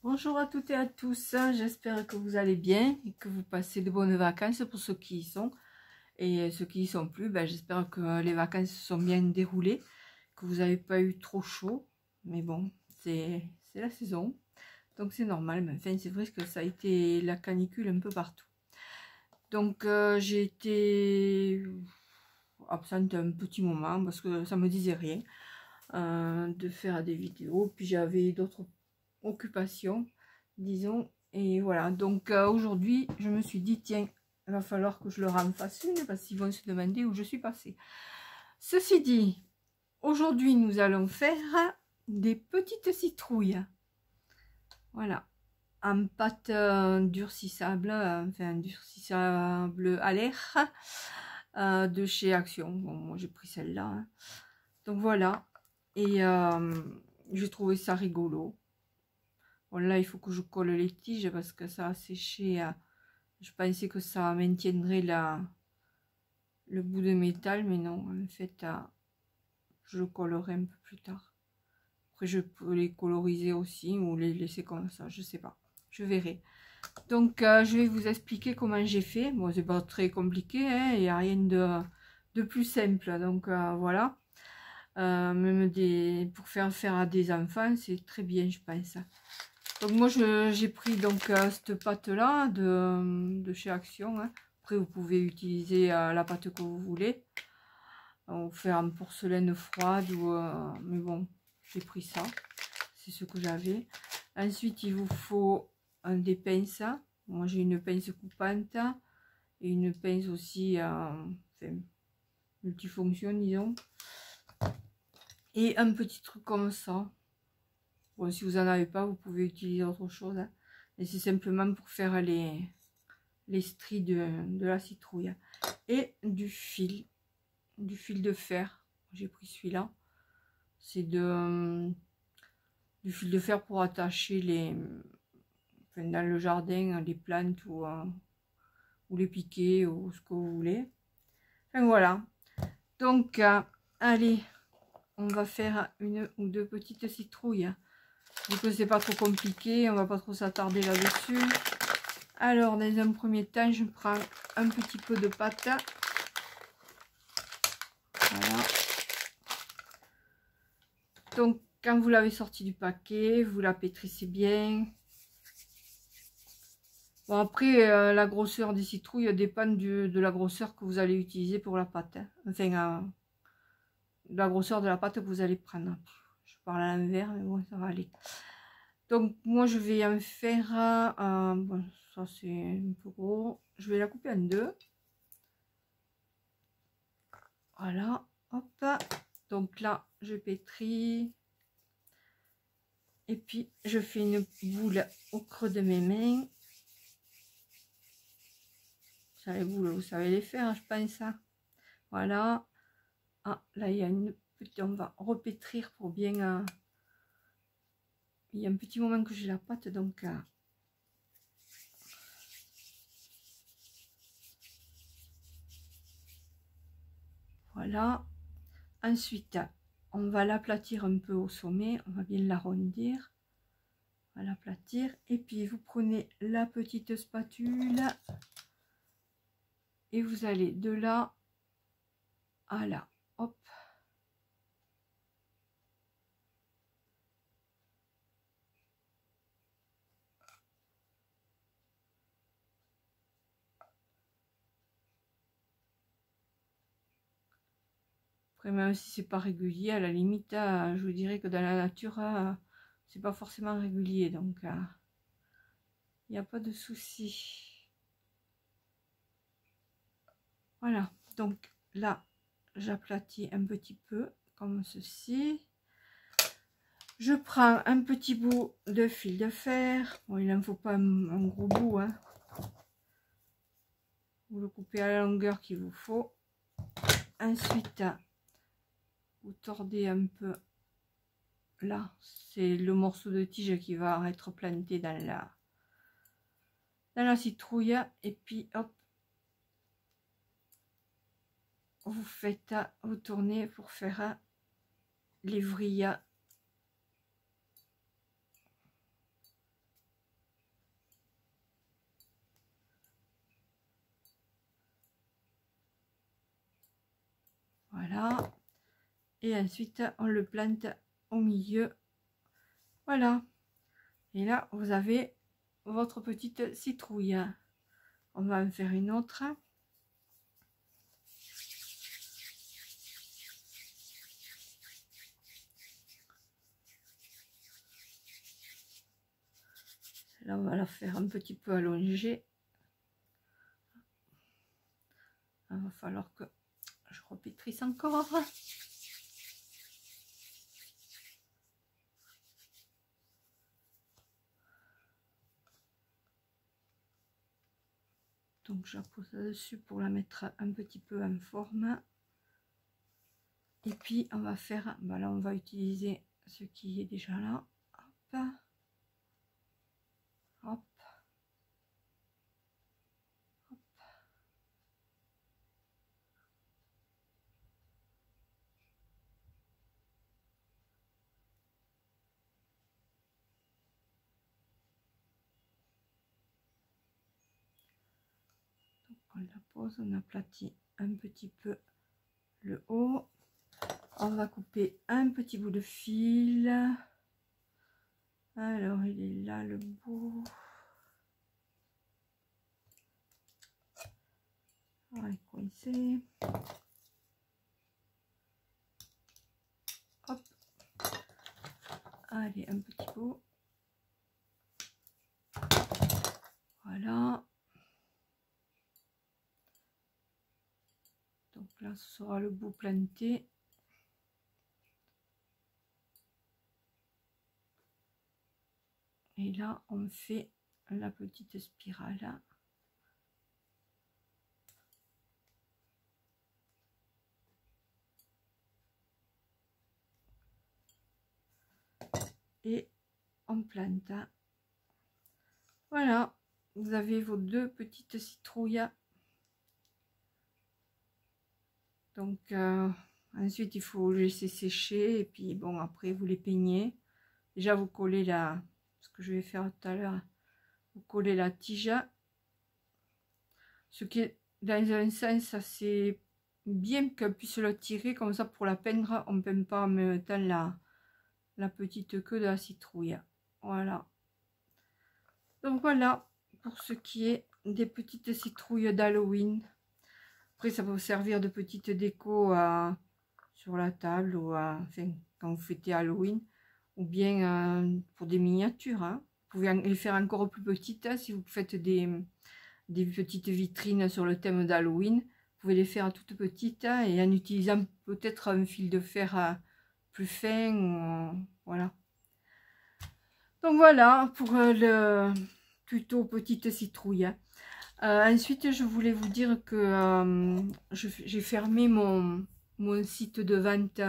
Bonjour à toutes et à tous, j'espère que vous allez bien et que vous passez de bonnes vacances pour ceux qui y sont. Et ceux qui y sont plus, j'espère que les vacances se sont bien déroulées, que vous n'avez pas eu trop chaud. Mais bon, c'est la saison, donc c'est normal. Mais enfin, c'est vrai que ça a été la canicule un peu partout. Donc j'ai été absente un petit moment parce que ça me disait rien de faire des vidéos. Puis j'avais d'autres occupations, disons, et voilà. Donc aujourd'hui je me suis dit tiens, il va falloir que je leur en fasse une parce qu'ils vont se demander où je suis passée. Ceci dit, aujourd'hui nous allons faire des petites citrouilles, voilà, en pâte durcissable, enfin durcissable à l'air, de chez Action. Bon, moi j'ai pris celle-là, hein. Donc voilà, et j'ai trouvé ça rigolo. Bon, là, il faut que je colle les tiges parce que ça a séché. Je pensais que ça maintiendrait le bout de métal, mais non, en fait, je le collerai un peu plus tard. Après, je peux les coloriser aussi ou les laisser comme ça, je sais pas. Je verrai. Donc, je vais vous expliquer comment j'ai fait. Bon, c'est pas très compliqué, hein, il n'y a rien de plus simple. Donc, voilà. Même pour faire à des enfants, c'est très bien, je pense. Donc moi j'ai pris donc cette pâte là de chez Action, hein. Après vous pouvez utiliser la pâte que vous voulez ou faire en porcelaine froide ou mais bon, j'ai pris ça, c'est ce que j'avais. Ensuite il vous faut des pinces. Moi j'ai une pince coupante et une pince aussi enfin, multifonction, disons, et un petit truc comme ça. Bon, si vous n'en avez pas, vous pouvez utiliser autre chose, hein. Et c'est simplement pour faire les stries de la citrouille. Et du fil de fer. J'ai pris celui-là. C'est du fil de fer pour attacher enfin, dans le jardin, les plantes ou les piquets ou ce que vous voulez. Enfin voilà. Donc, allez, on va faire une ou deux petites citrouilles. Du coup, c'est pas trop compliqué, on va pas trop s'attarder là-dessus. Alors, dans un premier temps, je prends un petit peu de pâte. Voilà. Donc, quand vous l'avez sorti du paquet, vous la pétrissez bien. Bon, après, la grosseur des citrouilles dépend de la grosseur que vous allez utiliser pour la pâte, hein. Enfin, de la grosseur de la pâte que vous allez prendre. Je parle à l'envers, mais bon, ça va aller. Donc, moi, je vais en faire... bon, ça, c'est un peu gros. Je vais la couper en deux. Voilà, hop. Donc là, je pétris. Et puis, je fais une boule au creux de mes mains. Ça, les boules, vous savez les faire, je pense. Voilà. Ah, là, il y a une petite... On va repétrir pour bien... il y a un petit moment que j'ai la pâte, donc... voilà. Ensuite, on va l'aplatir un peu au sommet. On va bien l'arrondir. On va l'aplatir. Et puis, vous prenez la petite spatule. Et vous allez de là à là. Hop. Après, même si c'est pas régulier, à la limite, je vous dirais que dans la nature, c'est pas forcément régulier. Donc, il n'y a pas de souci. Voilà. Donc, là, j'aplatis un petit peu, comme ceci. Je prends un petit bout de fil de fer. Bon, il n'en faut pas un gros bout, hein. Vous le coupez à la longueur qu'il vous faut. Ensuite, vous tordez un peu. Là, c'est le morceau de tige qui va être planté dans la citrouille. Et puis, hop, vous tournez pour faire les vrilles. Voilà. Et ensuite, on le plante au milieu. Voilà. Et là, vous avez votre petite citrouille. On va en faire une autre. Là, on va la faire un petit peu allongée. Il va falloir que je repétrisse encore. Donc, je la pose là-dessus pour la mettre un petit peu en forme. Et puis, on va faire... Ben là, on va utiliser ce qui est déjà là. Hop. Hop. On la pose, on aplatit un petit peu le haut. On va couper un petit bout de fil. Alors, il est là, le bout. On va le coincer. Hop. Allez, un petit bout. Voilà. Donc là, ce sera le bout planté. Et là, on fait la petite spirale. Et on plante. Voilà, vous avez vos deux petites citrouilles. Donc, ensuite, il faut laisser sécher. Et puis, bon, après, vous les peignez. Déjà, vous collez la... Ce que je vais faire tout à l'heure. Vous collez la tige. Ce qui est dans un sens assez bien qu'on puisse le tirer. Comme ça, pour la peindre, on ne peint pas en même temps la petite queue de la citrouille. Voilà. Donc, voilà pour ce qui est des petites citrouilles d'Halloween. Après, ça peut vous servir de petite déco sur la table ou enfin, quand vous fêtez Halloween, ou bien pour des miniatures. Hein. Vous pouvez les faire encore plus petites hein, si vous faites des petites vitrines sur le thème d'Halloween. Vous pouvez les faire toutes petites hein, et en utilisant peut-être un fil de fer plus fin. Voilà. Donc voilà pour le tuto petite citrouille. Ensuite, je voulais vous dire que j'ai fermé mon site de vente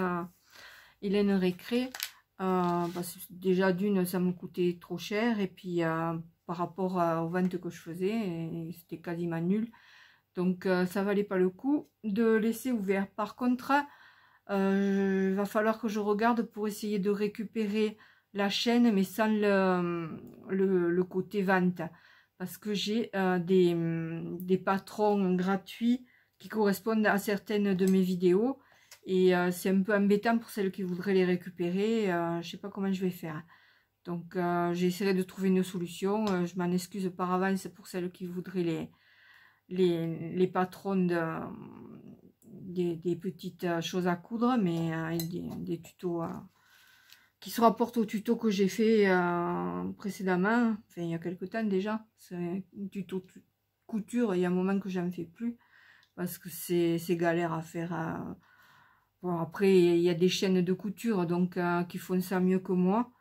Hélène Récré. Parce que déjà d'une, ça me coûtait trop cher. Et puis, par rapport aux ventes que je faisais, c'était quasiment nul. Donc, ça valait pas le coup de laisser ouvert. Par contre, il va falloir que je regarde pour essayer de récupérer la chaîne, mais sans le côté vente. Parce que j'ai des patrons gratuits qui correspondent à certaines de mes vidéos. Et c'est un peu embêtant pour celles qui voudraient les récupérer. Je sais pas comment je vais faire. Donc j'essaierai de trouver une solution. Je m'en excuse par avance pour celles qui voudraient les patrons des petites choses à coudre. Mais des tutos qui se rapportent au tuto que j'ai fait précédemment, enfin il y a quelques temps déjà. C'est un tuto couture, il y a un moment que j'en fais plus parce que c'est galère à faire. Bon, après il y a des chaînes de couture donc qui font ça mieux que moi,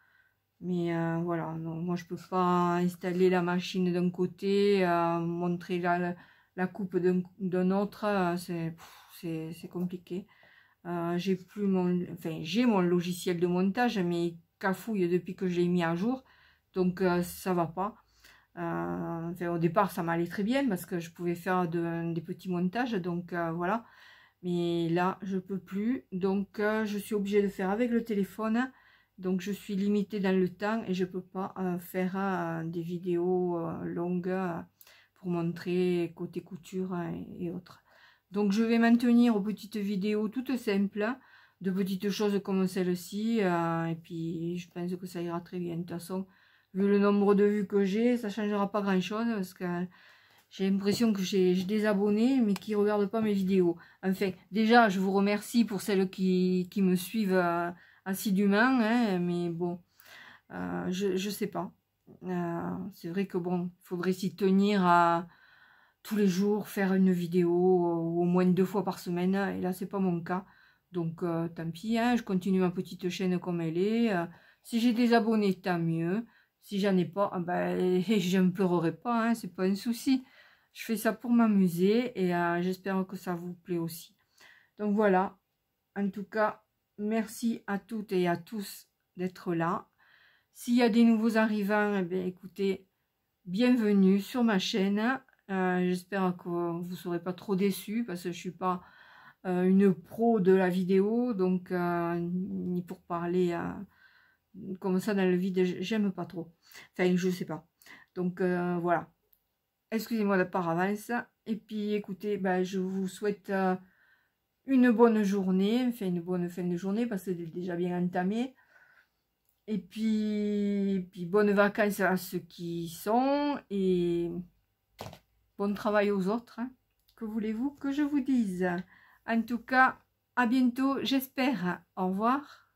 mais voilà, non, moi je peux pas installer la machine d'un côté, montrer la coupe d'un autre, c'est compliqué. J'ai plus j'ai mon logiciel de montage, mais il cafouille depuis que je l'ai mis à jour, donc ça va pas. Au départ ça m'allait très bien parce que je pouvais faire des petits montages, donc voilà, mais là je peux plus, donc je suis obligée de faire avec le téléphone, donc je suis limitée dans le temps et je peux pas faire des vidéos longues pour montrer côté couture et autres. Donc je vais m'en tenir aux petites vidéos toutes simples, de petites choses comme celle-ci, et puis je pense que ça ira très bien. De toute façon, vu le nombre de vues que j'ai, ça changera pas grand-chose, parce que j'ai l'impression que j'ai des abonnés, mais qui ne regardent pas mes vidéos. Enfin, déjà, je vous remercie pour celles qui me suivent assidûment, hein, mais bon, je sais pas. C'est vrai que bon, il faudrait s'y tenir à tous les jours, faire une vidéo, au moins 2 fois par semaine, et là, c'est pas mon cas. Donc, tant pis, hein, je continue ma petite chaîne comme elle est. Si j'ai des abonnés, tant mieux. Si j'en ai pas, ben, je ne pleurerai pas, hein, c'est pas un souci. Je fais ça pour m'amuser et j'espère que ça vous plaît aussi. Donc voilà, en tout cas, merci à toutes et à tous d'être là. S'il y a des nouveaux arrivants, eh bien, écoutez, bienvenue sur ma chaîne. J'espère que vous ne serez pas trop déçus parce que je ne suis pas une pro de la vidéo, donc ni pour parler comme ça dans le vide, j'aime pas trop. Enfin, je sais pas. Donc voilà. Excusez-moi par avance. Et puis écoutez, ben, je vous souhaite une bonne journée, enfin une bonne fin de journée parce que c'est déjà bien entamé. Et puis bonnes vacances à ceux qui y sont et bon travail aux autres. Hein. Que voulez-vous que je vous dise? En tout cas, à bientôt, j'espère. Au revoir.